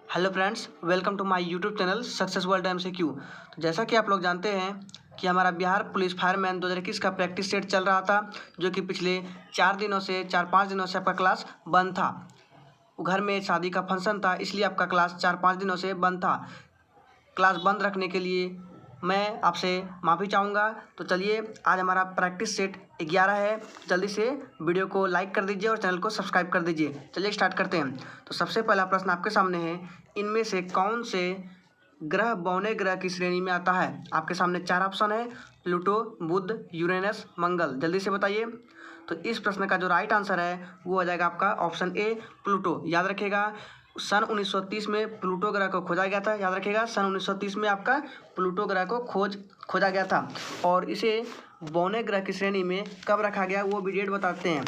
Hello friends, welcome to my YouTube channel success world MCQ। तो जैसा कि आप लोग जानते हैं कि हमारा बिहार पुलिस फायरमैन 2021 का प्रैक्टिस सेट चल रहा था, जो कि पिछले 4-5 दिनों से आपका क्लास बंद था। घर में शादी का फंक्शन था, इसलिए आपका क्लास 4-5 दिनों से बंद था। क्लास बंद रखने के लिए मैं आपसे माफ़ी चाहूँगा। तो चलिए, आज हमारा प्रैक्टिस सेट 11 है। जल्दी से वीडियो को लाइक कर दीजिए और चैनल को सब्सक्राइब कर दीजिए। चलिए स्टार्ट करते हैं। तो सबसे पहला प्रश्न आपके सामने है, इनमें से कौन से ग्रह बौने ग्रह की श्रेणी में आता है? आपके सामने 4 ऑप्शन है, प्लूटो, बुध, यूरेनस, मंगल। जल्दी से बताइए। तो इस प्रश्न का जो राइट आंसर है वो हो जाएगा आपका ऑप्शन ए, प्लूटो। याद रखिएगा, सन 1930 में प्लूटो ग्रह को खोजा गया था। याद रखिएगा, सन 1930 में आपका प्लूटो ग्रह को खोजा गया था। और इसे बौने ग्रह की श्रेणी में कब रखा गया वो भी डेट बताते हैं।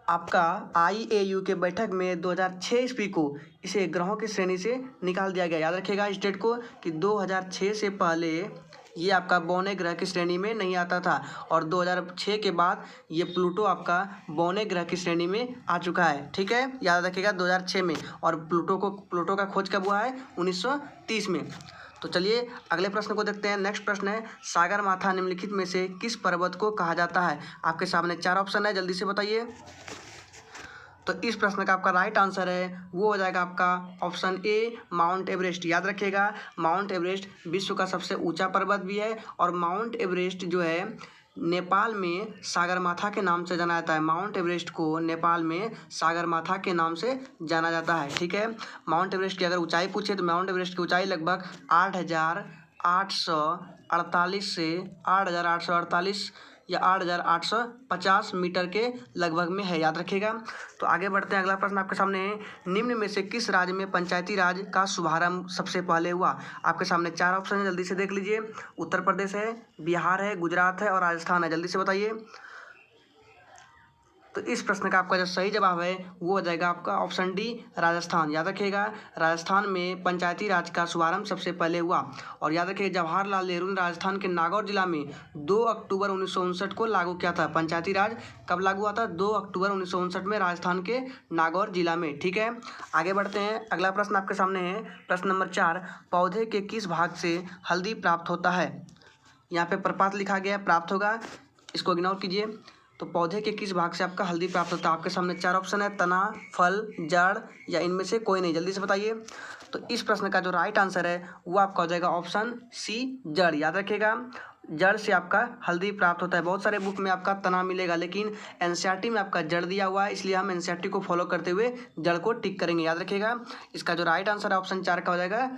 आपका IAU के बैठक में 2006 ईस्वी को इसे ग्रहों की श्रेणी से निकाल दिया गया। याद रखिएगा इस डेट को कि 2006 से पहले ये आपका बौने ग्रह की श्रेणी में नहीं आता था, और 2006 के बाद ये प्लूटो आपका बौने ग्रह की श्रेणी में आ चुका है। ठीक है, याद रखिएगा 2006 में। और प्लूटो का खोज कब हुआ है? 1930 में। तो चलिए अगले प्रश्न को देखते हैं। नेक्स्ट प्रश्न है, सागरमाथा निम्नलिखित में से किस पर्वत को कहा जाता है? आपके सामने 4 ऑप्शन है, जल्दी से बताइए। तो इस प्रश्न का आपका राइट आंसर है वो हो जाएगा आपका ऑप्शन ए, माउंट एवरेस्ट। याद रखिएगा, माउंट एवरेस्ट विश्व का सबसे ऊंचा पर्वत भी है, और माउंट एवरेस्ट जो है नेपाल में सागरमाथा के नाम से जाना जाता है। माउंट एवरेस्ट को नेपाल में सागरमाथा के नाम से जाना जाता है। ठीक है, माउंट एवरेस्ट की अगर ऊंचाई पूछे तो माउंट एवरेस्ट की ऊंचाई लगभग 8,848 से 8,848 या 8,850 मीटर के लगभग में है। याद रखिएगा। तो आगे बढ़ते हैं। अगला प्रश्न आपके सामने है, निम्न में से किस राज्य में पंचायती राज का शुभारंभ सबसे पहले हुआ? आपके सामने 4 ऑप्शन है, जल्दी से देख लीजिए। उत्तर प्रदेश है, बिहार है, गुजरात है और राजस्थान है। जल्दी से बताइए। तो इस प्रश्न का आपका जो सही जवाब है वो हो जाएगा आपका ऑप्शन डी, राजस्थान। याद रखिएगा, राजस्थान में पंचायती राज का शुभारंभ सबसे पहले हुआ। और याद रखिएगा, जवाहरलाल नेहरू ने राजस्थान के नागौर जिला में 2 अक्टूबर 1959 को लागू किया था। पंचायती राज कब लागू हुआ था? 2 अक्टूबर 1959 में राजस्थान के नागौर जिला में। ठीक है, आगे बढ़ते हैं। अगला प्रश्न आपके सामने है, प्रश्न नंबर 4, पौधे के किस भाग से हल्दी प्राप्त होता है? यहाँ पे प्रपात लिखा गया है, प्राप्त होगा, इसको इग्नोर कीजिए। तो पौधे के किस भाग से आपका हल्दी प्राप्त होता है? आपके सामने 4 ऑप्शन है, तना, फल, जड़ या इनमें से कोई नहीं। जल्दी से बताइए। तो इस प्रश्न का जो राइट आंसर है वो आपका हो जाएगा ऑप्शन सी, जड़। याद रखिएगा, जड़ से आपका हल्दी प्राप्त होता है। बहुत सारे बुक में आपका तना मिलेगा, लेकिन NCERT में आपका जड़ दिया हुआ है, इसलिए हम NCERT को फॉलो करते हुए जड़ को टिक करेंगे। याद रखिएगा, इसका जो राइट आंसर है ऑप्शन 4 का हो जाएगा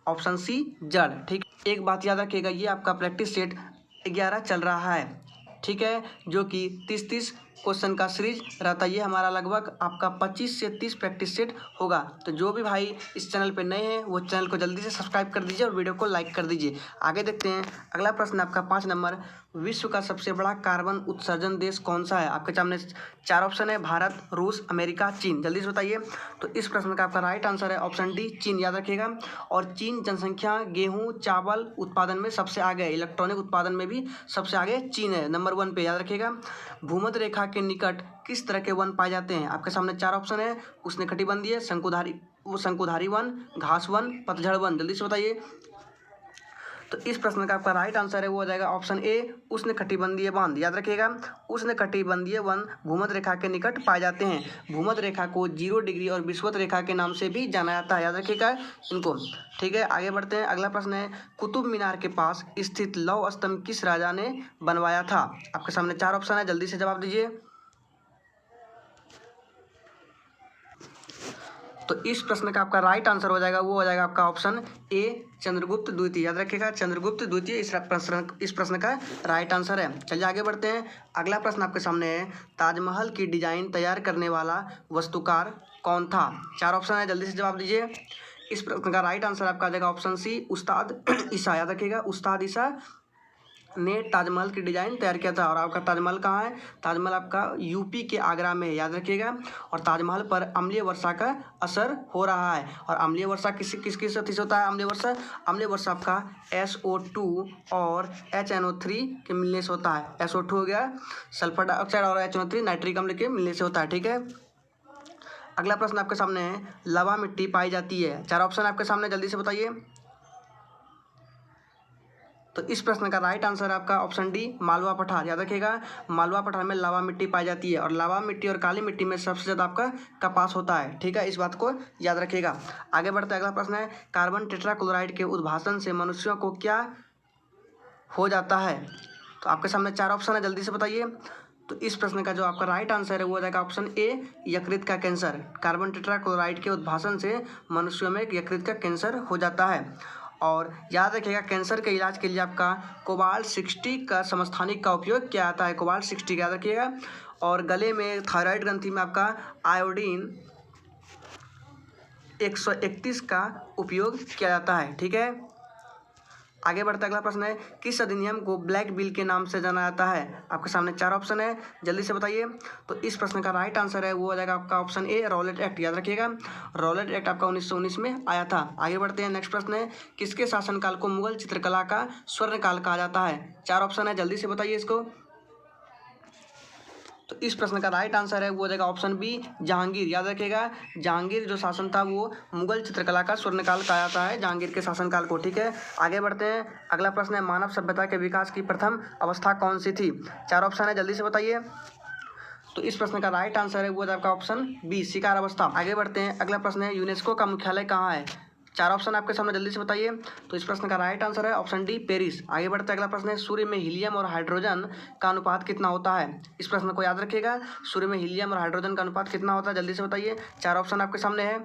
ऑप्शन सी, जड़। ठीक, एक बात याद रखिएगा, ये आपका प्रैक्टिस सेट 11 चल रहा है। ठीक है, जो कि 30-30 क्वेश्चन का सीरीज रहता है। ये हमारा लगभग आपका 25 से 30 प्रैक्टिस सेट होगा। तो जो भी भाई इस चैनल पे नए हैं वो चैनल को जल्दी से सब्सक्राइब कर दीजिए और वीडियो को लाइक कर दीजिए। आगे देखते हैं। अगला प्रश्न आपका 5 नंबर, विश्व का सबसे बड़ा कार्बन उत्सर्जन देश कौन सा है? आपके सामने 4 ऑप्शन है, भारत, रूस, अमेरिका, चीन। जल्दी से बताइए। तो इस प्रश्न का आपका राइट आंसर है ऑप्शन डी, चीन। याद रखिएगा, और चीन जनसंख्या, गेहूं, चावल उत्पादन में सबसे आगे है। इलेक्ट्रॉनिक उत्पादन में भी सबसे आगे चीन है, नंबर 1 पे। याद रखिएगा, भूमध्य रेखा के निकट किस तरह के वन पाए जाते हैं? आपके सामने 4 ऑप्शन है, उष्णकटिबंधीय, शंकुधारी वन, घास वन, पतझड़ वन। जल्दी से बताइए। तो इस प्रश्न का आपका राइट आंसर है वो हो जाएगा ऑप्शन ए, उष्णकटिबंधीय वन। याद रखिएगा, उष्णकटिबंधीय वन भूमध्य रेखा के निकट पाए जाते हैं। भूमध्य रेखा को 0 डिग्री और विषुवत रेखा के नाम से भी जाना जाता है। याद रखिएगा इनको। ठीक है, आगे बढ़ते हैं। अगला प्रश्न है, कुतुब मीनार के पास स्थित लौह स्तंभ किस राजा ने बनवाया था? आपके सामने 4 ऑप्शन है, जल्दी से जवाब दीजिए। तो इस प्रश्न का आपका राइट आंसर हो जाएगा वो हो जाएगा आपका ऑप्शन ए, चंद्रगुप्त द्वितीय। याद रखिएगा, चंद्रगुप्त द्वितीय इस प्रश्न का राइट आंसर है। चलिए आगे बढ़ते हैं। अगला प्रश्न आपके सामने है, ताजमहल की डिजाइन तैयार करने वाला वास्तुकार कौन था? 4 ऑप्शन है, जल्दी से जवाब दीजिए। इस प्रश्न का राइट आंसर आपका आ जाएगा ऑप्शन सी, उस्ताद ईसा। याद रखिएगा, उस्ताद ईसा ने ताजमहल की डिज़ाइन तैयार किया था। और आपका ताजमहल कहाँ है? ताजमहल आपका यूपी के आगरा में है। याद रखिएगा, और ताजमहल पर अम्लीय वर्षा का असर हो रहा है। और अम्लीय वर्षा किस अति से होता है? अम्लीय वर्षा आपका SO2 और HNO3 के मिलने से होता है। SO2 हो गया सल्फर डाइऑक्साइड और HNO3 नाइट्रिक अम्ल के मिलने से होता है। ठीक है, अगला प्रश्न आपके सामने है, लवा मिट्टी पाई जाती है। 4 ऑप्शन आपके सामने, जल्दी से बताइए। तो इस प्रश्न का राइट आंसर है आपका ऑप्शन डी, मालवा पठार। याद रखिएगा, मालवा पठार में लावा मिट्टी पाई जाती है और लावा मिट्टी और काली मिट्टी में सबसे ज़्यादा आपका कपास होता है। ठीक है, इस बात को याद रखिएगा। आगे बढ़ते अगला प्रश्न है, कार्बन टेट्राक्लोराइड के उद्भासन से मनुष्यों को क्या हो जाता है। तो आपके सामने 4 ऑप्शन है, जल्दी से बताइए। तो इस प्रश्न का जो आपका राइट आंसर है वो हो जाएगा ऑप्शन ए, यकृत का कैंसर। कार्बन टेट्राक्लोराइड के उद्भासन से मनुष्यों में यकृत का कैंसर हो जाता है। और याद रखिएगा, कैंसर के इलाज के लिए आपका कोबाल्ट 60 का समस्थानिक का उपयोग किया जाता है। कोबाल्ट 60 याद रखिएगा। और गले में थायराइड ग्रंथि में आपका आयोडीन 131 का उपयोग किया जाता है। ठीक है, आगे बढ़ता अगला प्रश्न है, किस अधिनियम को ब्लैक बिल के नाम से जाना जाता है। आपके सामने 4 ऑप्शन है, जल्दी से बताइए। तो इस प्रश्न का राइट आंसर है वो हो जाएगा आपका ऑप्शन ए, रॉलेट एक्ट। याद रखिएगा, रॉलेट एक्ट आपका 1919 में आया था। आगे बढ़ते हैं, नेक्स्ट प्रश्न है, किसके शासनकाल को मुगल चित्रकला का स्वर्णकाल कहा जाता है। 4 ऑप्शन है, जल्दी से बताइए इसको। तो इस प्रश्न का राइट आंसर है वो हो जाएगा ऑप्शन बी, जहांगीर। याद रखिएगा, जहांगीर जो शासन था वो मुगल चित्रकला का स्वर्णकाल कहा जाता है, जहांगीर के शासनकाल को। ठीक है, आगे बढ़ते हैं, अगला प्रश्न है, मानव सभ्यता के विकास की प्रथम अवस्था कौन सी थी। 4 ऑप्शन है, जल्दी से बताइए। तो इस प्रश्न का राइट आंसर है वो आपका ऑप्शन बी, शिकार अवस्था। आगे बढ़ते हैं, अगला प्रश्न है, यूनेस्को का मुख्यालय कहाँ है। 4 ऑप्शन आपके सामने, जल्दी से बताइए। तो इस प्रश्न का राइट आंसर है ऑप्शन डी, पेरिस। आगे बढ़ते हैं, अगला प्रश्न है, सूर्य में हीलियम और हाइड्रोजन का अनुपात कितना होता है। इस प्रश्न को याद रखिएगा, सूर्य में हीलियम और हाइड्रोजन का अनुपात कितना होता है, जल्दी से बताइए। 4 ऑप्शन आपके सामने है।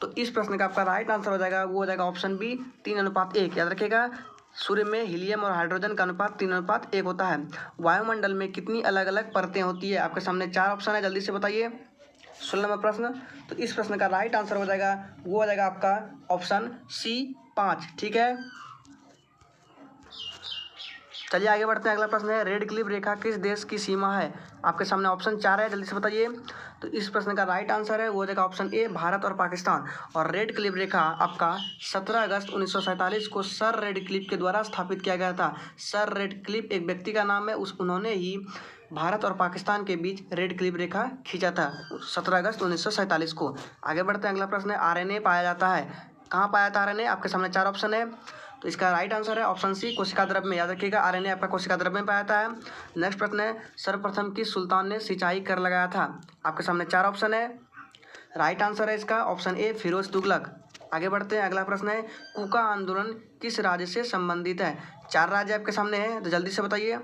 तो इस प्रश्न का आपका राइट आंसर हो जाएगा वो हो जाएगा ऑप्शन बी, 3:1। याद रखिएगा, सूर्य में हीलियम और हाइड्रोजन का अनुपात 3:1 होता है। वायुमंडल में कितनी अलग अलग परतें होती है। आपके सामने 4 ऑप्शन है, जल्दी से बताइए। 16 नंबर प्रश्न। तो इस प्रश्न का राइट आंसर हो जाएगा वो हो जाएगा आपका ऑप्शन सी, 5। ठीक है, चलिए आगे बढ़ते हैं, अगला प्रश्न है, रेड क्लिफ रेखा किस देश की सीमा है। आपके सामने ऑप्शन 4 है, जल्दी से बताइए। तो इस प्रश्न का राइट आंसर है वो हो जाएगा ऑप्शन ए, भारत और पाकिस्तान। और रेड क्लिफ रेखा आपका 17 अगस्त 1947 को सर रेड क्लिफ के द्वारा स्थापित किया गया था। सर रेड क्लिफ एक व्यक्ति का नाम है, उन्होंने ही भारत और पाकिस्तान के बीच रेड क्लिफ रेखा खींचा था 17 अगस्त 1947 को। आगे बढ़ते हैं, अगला प्रश्न है, आरएनए पाया जाता है कहाँ पाया था आरएनए। आपके सामने 4 ऑप्शन है। तो इसका राइट आंसर है ऑप्शन सी, कोशिका द्रव्य में। याद रखिएगा, आरएनए आपका कोशिका द्रव्य में पाया जाता है। नेक्स्ट प्रश्न है, सर्वप्रथम किस सुल्तान ने सिंचाई कर लगाया था। आपके सामने 4 ऑप्शन है। राइट आंसर है इसका ऑप्शन ए, फिरोज तुगलक। आगे बढ़ते हैं, अगला प्रश्न है, कूका आंदोलन किस राज्य से संबंधित है। 4 राज्य आपके सामने हैं, तो जल्दी से बताइए।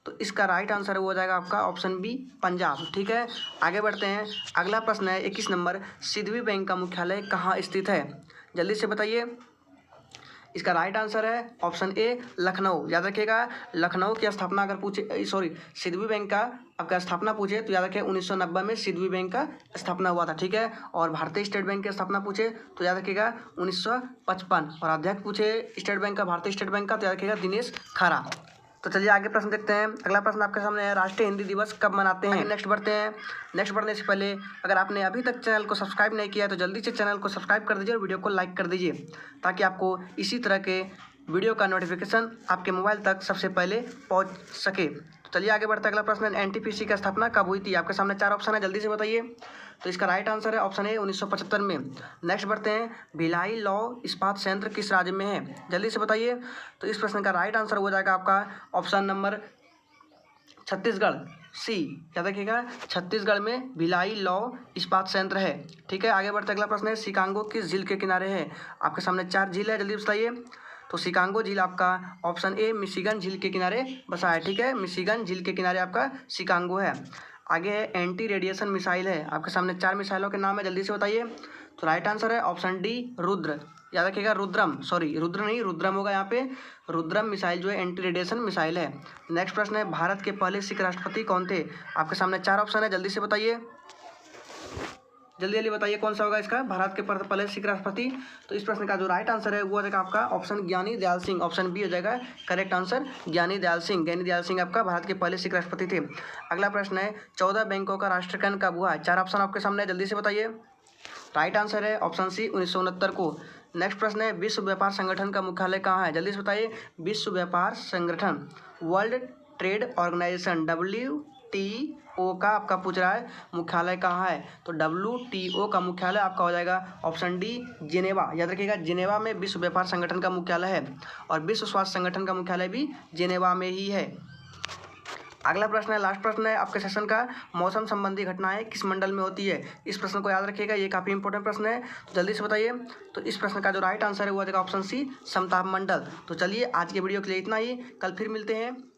तो इसका राइट आंसर वो हो जाएगा आपका ऑप्शन बी, पंजाब। ठीक है, आगे बढ़ते हैं, अगला प्रश्न है 21 नंबर, सिद्धवी बैंक का मुख्यालय कहाँ स्थित है। जल्दी से बताइए। इसका राइट आंसर है ऑप्शन ए, लखनऊ। याद रखिएगा, लखनऊ की स्थापना अगर पूछे, सॉरी, सिद्धवी बैंक का आपका स्थापना पूछे तो याद रखिए 1990 में सिद्धवी बैंक का स्थापना हुआ था। ठीक है, और भारतीय स्टेट बैंक की स्थापना पूछे तो याद रखिएगा 1955। और अध्यक्ष पूछे स्टेट बैंक का, भारतीय स्टेट बैंक का, तो याद रखिएगा दिनेश खरा। तो चलिए आगे प्रश्न देखते हैं। अगला प्रश्न आपके सामने है, राष्ट्रीय हिंदी दिवस कब मनाते हैं। नेक्स्ट बढ़ते हैं। नेक्स्ट बढ़ने से पहले अगर आपने अभी तक चैनल को सब्सक्राइब नहीं किया है तो जल्दी से चैनल को सब्सक्राइब कर दीजिए और वीडियो को लाइक कर दीजिए, ताकि आपको इसी तरह के वीडियो का नोटिफिकेशन आपके मोबाइल तक सबसे पहले पहुंच सके। तो चलिए आगे बढ़ते हैं। अगला प्रश्न है, एनटीपीसी की स्थापना कब हुई थी। आपके सामने 4 ऑप्शन है, जल्दी से बताइए। तो इसका राइट आंसर है ऑप्शन ए, 1975 में। नेक्स्ट बढ़ते हैं, भिलाई लौ इस्पात संयंत्र किस राज्य में है। जल्दी से बताइए। तो इस प्रश्न का राइट आंसर हो जाएगा आपका ऑप्शन नंबर छत्तीसगढ़, सी। याद रखिएगा, छत्तीसगढ़ में भिलाई लौ इस्पात संयंत्र है। ठीक है, आगे बढ़ते अगला प्रश्न है, शिकागो किस झील के किनारे है। आपके सामने 4 झील है, जल्दी बताइए। तो शिकागो झील आपका ऑप्शन ए, मिशिगन झील के किनारे बसा है। ठीक है, मिशिगन झील के किनारे आपका शिकागो है। आगे है, एंटी रेडिएशन मिसाइल है। आपके सामने 4 मिसाइलों के नाम है, जल्दी से बताइए। तो राइट आंसर है ऑप्शन डी, रुद्र। याद रखिएगा, रुद्रम, सॉरी रुद्र नहीं, रुद्रम होगा यहाँ पे। रुद्रम मिसाइल जो है एंटी रेडिएशन मिसाइल है। नेक्स्ट प्रश्न है, भारत के पहले सिख राष्ट्रपति कौन थे। आपके सामने 4 ऑप्शन है, जल्दी से बताइए। जल्दी जल्दी बताइए कौन सा होगा इसका, भारत के पहले सिख राष्ट्रपति। तो इस प्रश्न का जो राइट आंसर है वो हो जाएगा आपका ऑप्शन ज्ञानी दयाल सिंह। ऑप्शन बी हो जाएगा करेक्ट आंसर, ज्ञानी दयाल सिंह। ज्ञानी दयाल सिंह आपका भारत के पहले सिख राष्ट्रपति थे। अगला प्रश्न है, 14 बैंकों का राष्ट्रीयकरण कब हुआ है। 4 ऑप्शन आपके सामने, जल्दी से बताइए। राइट आंसर है ऑप्शन सी, 1969 को। नेक्स्ट प्रश्न है, विश्व व्यापार संगठन का मुख्यालय कहाँ है। जल्दी से बताइए। विश्व व्यापार संगठन, वर्ल्ड ट्रेड ऑर्गेनाइजेशन, WTO का आपका पूछ रहा है मुख्यालय कहाँ है, तो WTO का मुख्यालय आपका हो जाएगा ऑप्शन डी जिनेवा। याद रखिएगा जिनेवा में विश्व व्यापार संगठन का मुख्यालय है और विश्व स्वास्थ्य संगठन का मुख्यालय भी जिनेवा में ही है। अगला प्रश्न है, लास्ट प्रश्न है आपके सेशन का, मौसम संबंधी घटनाएं किस मंडल में होती है। इस प्रश्न को याद रखिएगा, ये काफ़ी इंपॉर्टेंट प्रश्न है, तो जल्दी से बताइए। तो इस प्रश्न का जो राइट आंसर है वो हो जाएगा ऑप्शन सी समताप मंडल। तो चलिए आज के वीडियो के लिए इतना ही, कल फिर मिलते हैं।